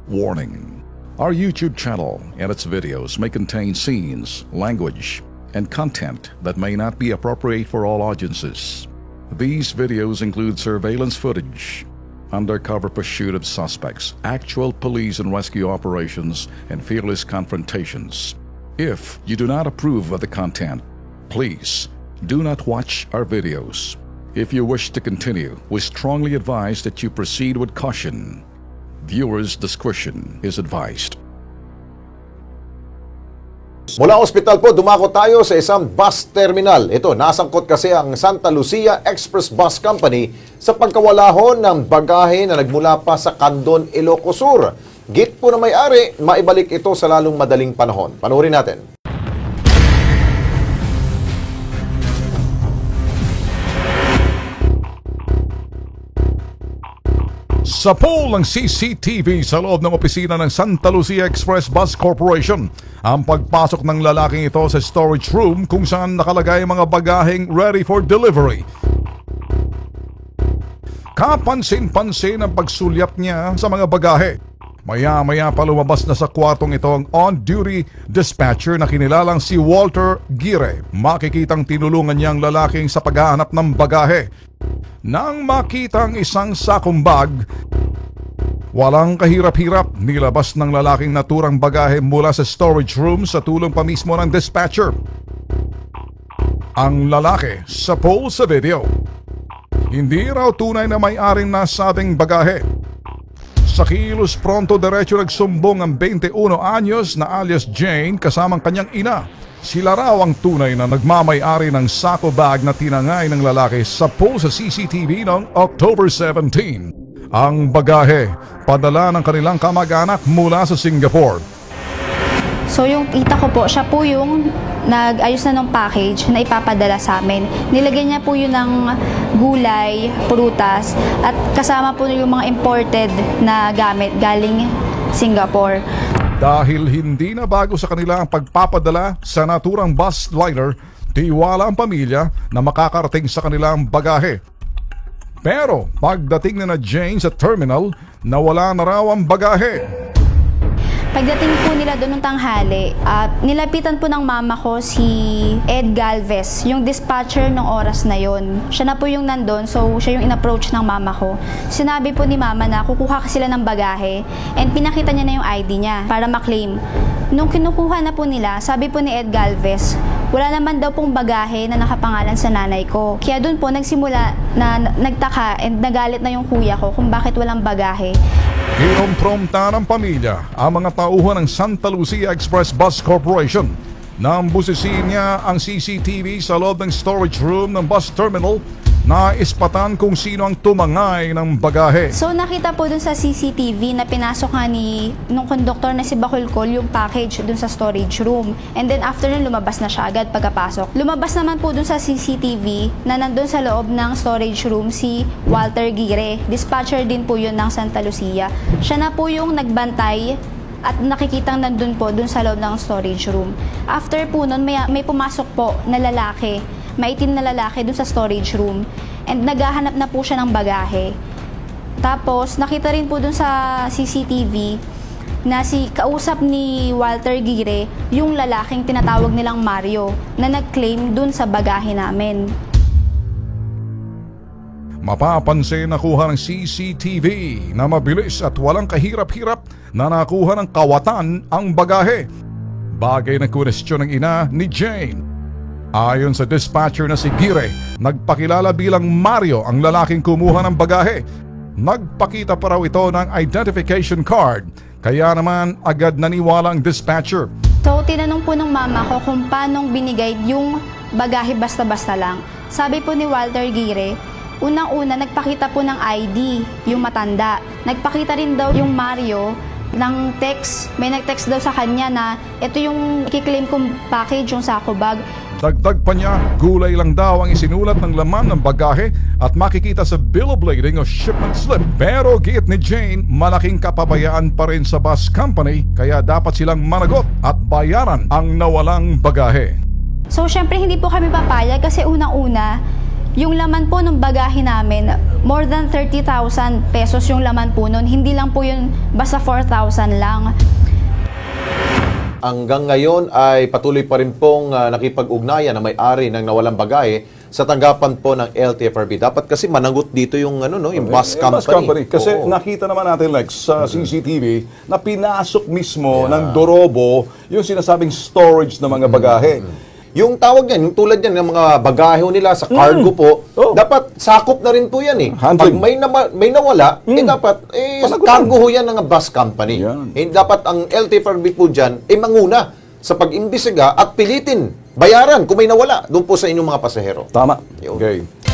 Warning: our YouTube channel and its videos may contain scenes, language, and content that may not be appropriate for all audiences. These videos include surveillance footage, undercover pursuit of suspects, actual police and rescue operations, and fearless confrontations. If you do not approve of the content, please do not watch our videos. If you wish to continue, we strongly advise that you proceed with caution. Viewers' discretion is advised. Mula ospital po, dumako tayo sa isang bus terminal. Ito, nasangkot kasi ang Santa Lucia Express Bus Company sa pagkawala ho ng bagahe na nagmula pa sa Candon, Ilocos Sur. Git po na may-ari, maibalik ito sa lalong madaling panahon. Panoorin natin. Sa pool ng CCTV sa loob ng opisina ng Santa Lucia Express Bus Corporation, ang pagpasok ng lalaking ito sa storage room kung saan nakalagay ang mga bagaheng ready for delivery. Kapansin-pansin ang pagsulyap niya sa mga bagahe. Maya-maya pa lumabas na sa kwartong ito ang on-duty dispatcher na kinilalang si Walter Gire. Makikitang tinulungan niya ang lalaking sa paghahanap ng bagahe. Nang makita ang isang sakong bag, walang kahirap-hirap, nilabas ng lalaking naturang bagahe mula sa storage room sa tulong pa mismo ng dispatcher. Ang lalaki sa poll sa video, hindi raw tunay na may-aring nasabing bagahe. Sa kilos pronto diretso nagsumbong ang 21 anyos na alias Jane kasamang kanyang ina. Sila raw ang tunay na nagmamay-ari ng sako bag na tinangay ng lalaki sa poll sa CCTV noong October 17. Ang bagahe, padala ng kanilang kamag-anak mula sa Singapore. So yung tita ko po, siya po yung nag-ayos na ng package na ipapadala sa amin. Nilagyan niya po yun ng gulay, prutas, at kasama po yung mga imported na gamit galing Singapore. Dahil hindi na bago sa kanila ang pagpapadala sa naturang bus liner, tiwala ang pamilya na makakarating sa kanilang bagahe. Pero pagdating na Jane sa terminal, nawala na raw ang bagahe. Pagdating po nila doon ng tanghali, nilapitan po ng mama ko si Ed Galvez, yung dispatcher ng oras na yon. Siya na po yung nandun, so siya yung in-approach ng mama ko. Sinabi po ni mama na kukuha sila ng bagahe and pinakita niya na yung ID niya para maklaim. Nung kinukuha na po nila, sabi po ni Ed Galvez, wala naman daw pong bagahe na nakapangalan sa nanay ko. Kaya doon po nagsimula na nagtaka and nagalit na yung kuya ko kung bakit walang bagahe. Kinompromta ng pamilya ang mga tauhan ng Santa Lucia Express Bus Corporation. Nang busisin niya ang CCTV sa loob ng storage room ng bus terminal, na ispatan kung sino ang tumangay ng bagahe. So nakita po dun sa CCTV na pinasok nga nung conductor na si Bacolcol yung package dun sa storage room. And then after nun, lumabas na siya agad pagkapasok. Lumabas naman po dun sa CCTV na nandun sa loob ng storage room si Walter Gire. Dispatcher din po yun ng Santa Lucia. Siya na po yung nagbantay at nakikitang nandun po dun sa loob ng storage room. After po nun, may pumasok po na lalaki, maitim na lalaki dun sa storage room, and naghahanap na po siya ng bagahe. Tapos nakita rin po dun sa CCTV na kausap ni Walter Gire yung lalaking tinatawag nilang Mario na nag-claim dun sa bagahe namin. Mapapansin na kuha ng CCTV na mabilis at walang kahirap-hirap na nakuha ng kawatan ang bagahe. Bagay na kwestiyon ng ina ni Jane. Ayon sa dispatcher na si Gire, nagpakilala bilang Mario ang lalaking kumuha ng bagahe. Nagpakita pa raw ito ng identification card, kaya naman agad naniwala ang dispatcher. So tinanong po ng mama ko kung paano binigay yung bagahe basta-basta lang. Sabi po ni Walter Gire, unang-una nagpakita po ng ID, yung matanda. Nagpakita rin daw yung Mario ng text, may nag-text daw sa kanya na ito yung i-claim kong package, yung sako bag. Dagdag pa niya, gulay lang daw ang isinulat ng laman ng bagahe at makikita sa bill of lading o shipment slip. Pero giit ni Jane, malaking kapabayaan pa rin sa bus company kaya dapat silang managot at bayaran ang nawalang bagahe. So syempre hindi po kami papayag kasi unang-una, Yung laman po ng bagahe namin, more than 30,000 pesos yung laman po nun. Hindi lang po yun basta 4,000 lang. Hanggang ngayon ay patuloy pa rin pong nakipag-ugnayan na may-ari ng nawalang bagahe sa tanggapan po ng LTFRB. Dapat kasi managot dito yung yung bus company. Kasi Oo. nakita naman natin Lex sa CCTV na pinasok mismo ng Dorobo yung sinasabing storage ng mga bagahe. Yung tawag yan, yung tulad yan ng mga bagahe nila sa cargo po, Oh. dapat sakop na rin po yan eh. Handling. Pag may nawala, dapat Panagutan. cargo ho yan ng bus company. Yan. Dapat ang LTFRB po dyan, manguna sa pag-imbisiga at pilitin, bayaran kung may nawala doon po sa inyong mga pasahero. Tama. Yun. Okay.